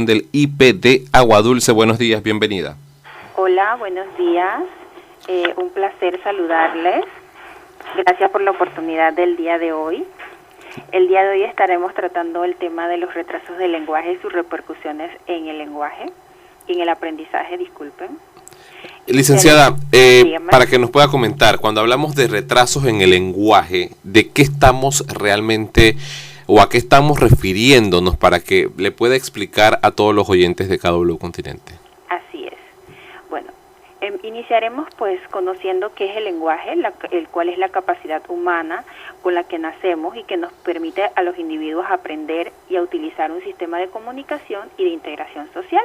Del IP de Agua Dulce. Buenos días, bienvenida. Hola, buenos días. Un placer saludarles. Gracias por la oportunidad del día de hoy. El día de hoy estaremos tratando el tema de los retrasos del lenguaje y sus repercusiones en el lenguaje y en el aprendizaje, disculpen. Licenciada, para que nos pueda comentar, cuando hablamos de retrasos en el lenguaje, ¿de qué estamos realmente o a qué estamos refiriéndonos para que le pueda explicar a todos los oyentes de KW Continente? Así es. Bueno, iniciaremos pues conociendo qué es el lenguaje, el cual es la capacidad humana con la que nacemos y que nos permite a los individuos aprender y a utilizar un sistema de comunicación y de integración social.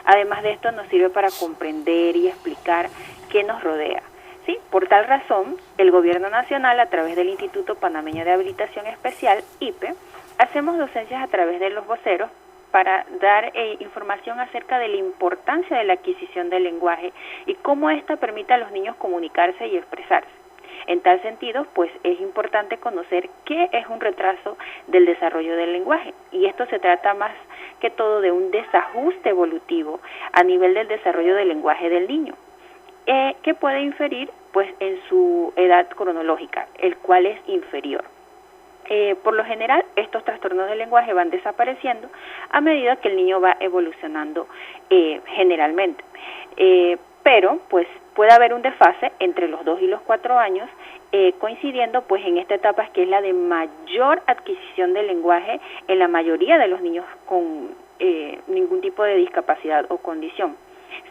Además de esto nos sirve para comprender y explicar qué nos rodea. ¿Sí? Por tal razón, el Gobierno Nacional, a través del Instituto Panameño de Habilitación Especial, IPE, hacemos docencias a través de los voceros para dar información acerca de la importancia de la adquisición del lenguaje y cómo ésta permite a los niños comunicarse y expresarse. En tal sentido, pues es importante conocer qué es un retraso del desarrollo del lenguaje, y esto se trata más que todo de un desajuste evolutivo a nivel del desarrollo del lenguaje del niño, que puede inferir pues en su edad cronológica, el cual es inferior. Por lo general, estos trastornos del lenguaje van desapareciendo a medida que el niño va evolucionando generalmente. Pero pues puede haber un desfase entre los 2 y los 4 años, coincidiendo pues en esta etapa que es la de mayor adquisición del lenguaje en la mayoría de los niños con ningún tipo de discapacidad o condición.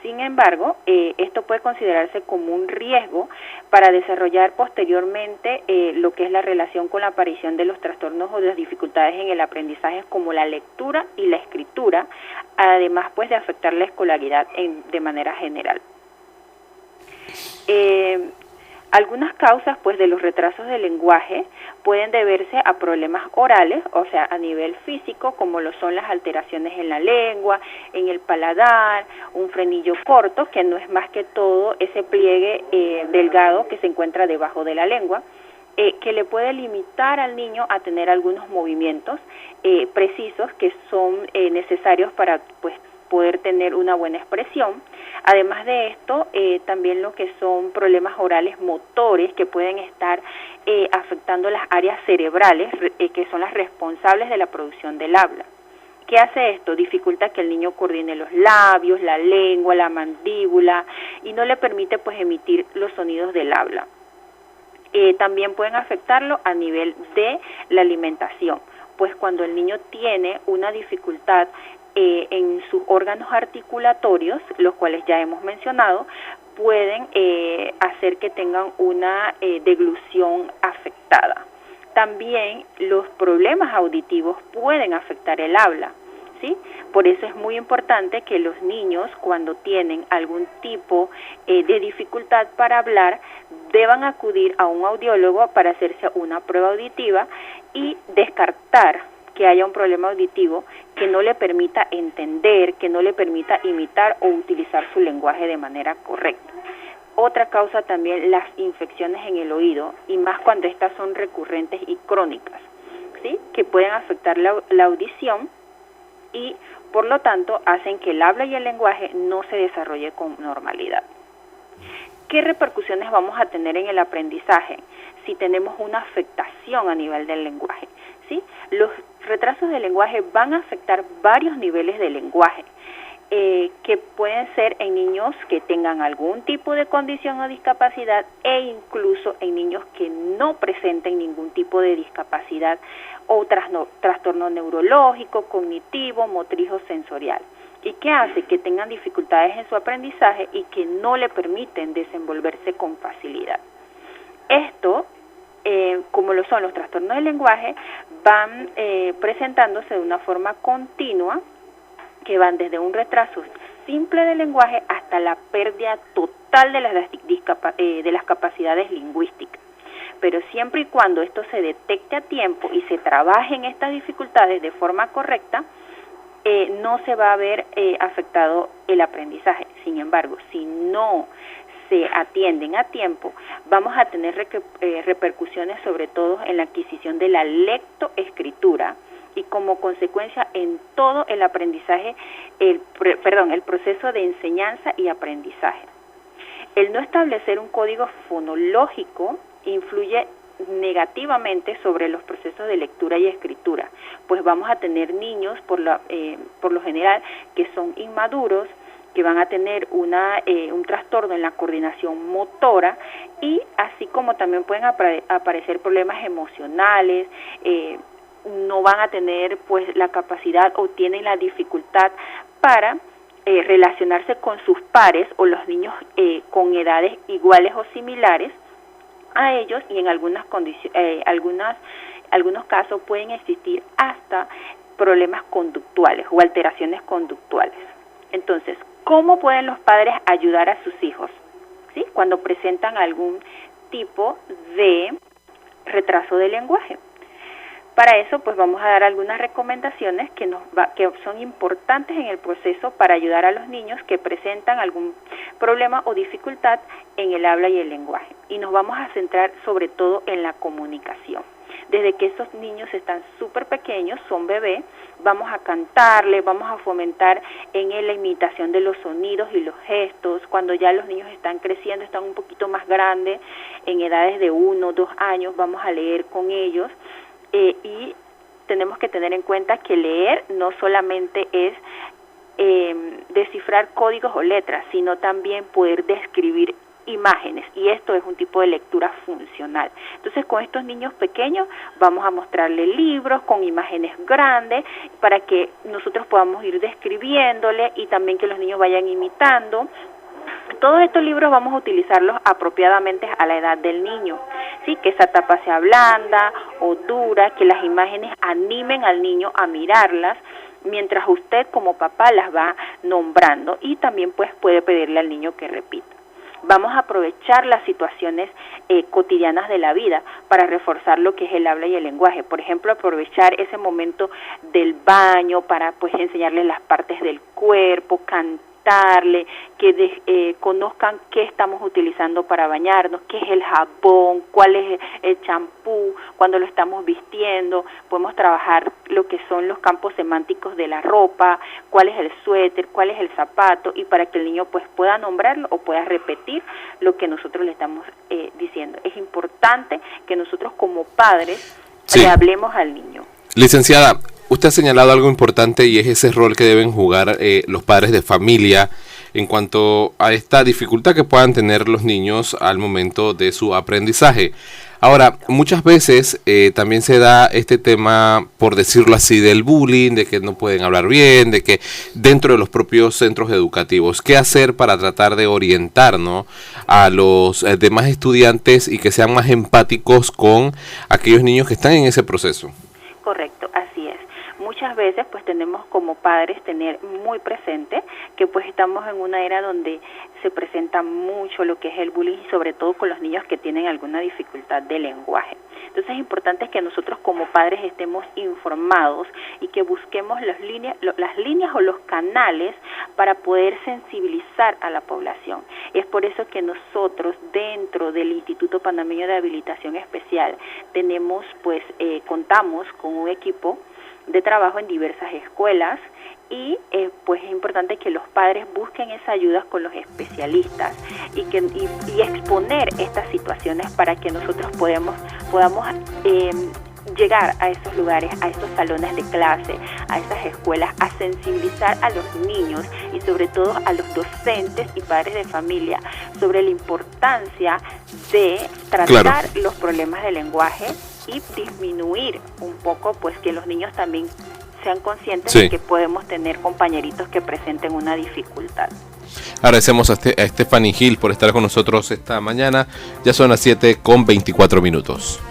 Sin embargo, esto puede considerarse como un riesgo para desarrollar posteriormente lo que es la relación con la aparición de los trastornos o de las dificultades en el aprendizaje, como la lectura y la escritura, además pues de afectar la escolaridad de manera general. Algunas causas pues de los retrasos del lenguaje pueden deberse a problemas orales, o sea, a nivel físico, como lo son las alteraciones en la lengua, en el paladar, un frenillo corto, que no es más que todo ese pliegue delgado que se encuentra debajo de la lengua, que le puede limitar al niño a tener algunos movimientos precisos que son necesarios para pues poder tener una buena expresión. Además de esto, también lo que son problemas orales motores que pueden estar afectando las áreas cerebrales, que son las responsables de la producción del habla. ¿Qué hace esto? Dificulta que el niño coordine los labios, la lengua, la mandíbula, y no le permite pues emitir los sonidos del habla. También pueden afectarlo a nivel de la alimentación, pues cuando el niño tiene una dificultad en sus órganos articulatorios, los cuales ya hemos mencionado, pueden hacer que tengan una deglución afectada. También los problemas auditivos pueden afectar el habla, ¿sí? Por eso es muy importante que los niños, cuando tienen algún tipo de dificultad para hablar, deban acudir a un audiólogo para hacerse una prueba auditiva y descartar que haya un problema auditivo que no le permita entender, que no le permita imitar o utilizar su lenguaje de manera correcta. Otra causa también, las infecciones en el oído, y más cuando estas son recurrentes y crónicas, ¿sí? Que pueden afectar la audición y por lo tanto hacen que el habla y el lenguaje no se desarrolle con normalidad. ¿Qué repercusiones vamos a tener en el aprendizaje si tenemos una afectación a nivel del lenguaje? ¿Sí? Los retrasos del lenguaje van a afectar varios niveles de lenguaje, que pueden ser en niños que tengan algún tipo de condición o discapacidad, e incluso en niños que no presenten ningún tipo de discapacidad o trastorno neurológico, cognitivo, motriz o sensorial. ¿Y qué hace? Que tengan dificultades en su aprendizaje y que no le permiten desenvolverse con facilidad. Esto, como lo son los trastornos del lenguaje, van presentándose de una forma continua, que van desde un retraso simple del lenguaje hasta la pérdida total de las capacidades lingüísticas. Pero siempre y cuando esto se detecte a tiempo y se trabaje en estas dificultades de forma correcta, no se va a ver afectado el aprendizaje. Sin embargo, si no se atienden a tiempo, vamos a tener repercusiones sobre todo en la adquisición de la lectoescritura y como consecuencia en todo el aprendizaje, el proceso de enseñanza y aprendizaje. El no establecer un código fonológico influye negativamente sobre los procesos de lectura y escritura, pues vamos a tener niños por lo general que son inmaduros, que van a tener un trastorno en la coordinación motora, y así como también pueden aparecer problemas emocionales, no van a tener pues la capacidad o tienen la dificultad para relacionarse con sus pares o los niños con edades iguales o similares a ellos, y en algunos casos pueden existir hasta problemas conductuales o alteraciones conductuales. Entonces, ¿cómo pueden los padres ayudar a sus hijos? ¿Sí? Cuando presentan algún tipo de retraso de lenguaje. Para eso, pues vamos a dar algunas recomendaciones que son importantes en el proceso para ayudar a los niños que presentan algún problema o dificultad en el habla y el lenguaje. Y nos vamos a centrar sobre todo en la comunicación. Desde que esos niños están súper pequeños, son bebés, vamos a cantarles, vamos a fomentar en la imitación de los sonidos y los gestos. Cuando ya los niños están creciendo, están un poquito más grandes, en edades de 1 o 2 años, vamos a leer con ellos. Y tenemos que tener en cuenta que leer no solamente es descifrar códigos o letras, sino también poder describir imágenes, y esto es un tipo de lectura funcional. Entonces, con estos niños pequeños vamos a mostrarles libros con imágenes grandes para que nosotros podamos ir describiéndole y también que los niños vayan imitando. Todos estos libros vamos a utilizarlos apropiadamente a la edad del niño, ¿sí? Que esa tapa sea blanda o dura, que las imágenes animen al niño a mirarlas, mientras usted como papá las va nombrando, y también pues puede pedirle al niño que repita. Vamos a aprovechar las situaciones cotidianas de la vida para reforzar lo que es el habla y el lenguaje. Por ejemplo, aprovechar ese momento del baño para pues enseñarle las partes del cuerpo, cantarle, que conozcan qué estamos utilizando para bañarnos, qué es el jabón, cuál es el champú, cuando lo estamos vistiendo. Podemos trabajar lo que son los campos semánticos de la ropa, cuál es el suéter, cuál es el zapato, y para que el niño pues pueda nombrarlo o pueda repetir lo que nosotros le estamos diciendo. Es importante que nosotros como padres le hablemos al niño. Licenciada, usted ha señalado algo importante, y es ese rol que deben jugar los padres de familia en cuanto a esta dificultad que puedan tener los niños al momento de su aprendizaje. Ahora, muchas veces también se da este tema, por decirlo así, del bullying, de que no pueden hablar bien, de que dentro de los propios centros educativos, ¿qué hacer para tratar de orientar, ¿no?, a los demás estudiantes y que sean más empáticos con aquellos niños que están en ese proceso? Correcto, así es. Muchas veces pues tenemos como padres tener muy presente que pues estamos en una era donde se presenta mucho lo que es el bullying, y sobre todo con los niños que tienen alguna dificultad de lenguaje. Entonces es importante que nosotros como padres estemos informados y que busquemos las líneas o los canales para poder sensibilizar a la población. Es por eso que nosotros dentro del Instituto Panameño de Habilitación Especial contamos con un equipo de trabajo en diversas escuelas, y pues es importante que los padres busquen esa ayuda con los especialistas y exponer estas situaciones para que nosotros podamos llegar a esos lugares, a esos salones de clase, a esas escuelas, a sensibilizar a los niños y sobre todo a los docentes y padres de familia sobre la importancia de tratar los problemas de lenguaje y disminuir un poco pues que los niños también sean conscientes de que podemos tener compañeritos que presenten una dificultad. Agradecemos a Stephanie Gil por estar con nosotros esta mañana. Ya son las 7:24 minutos.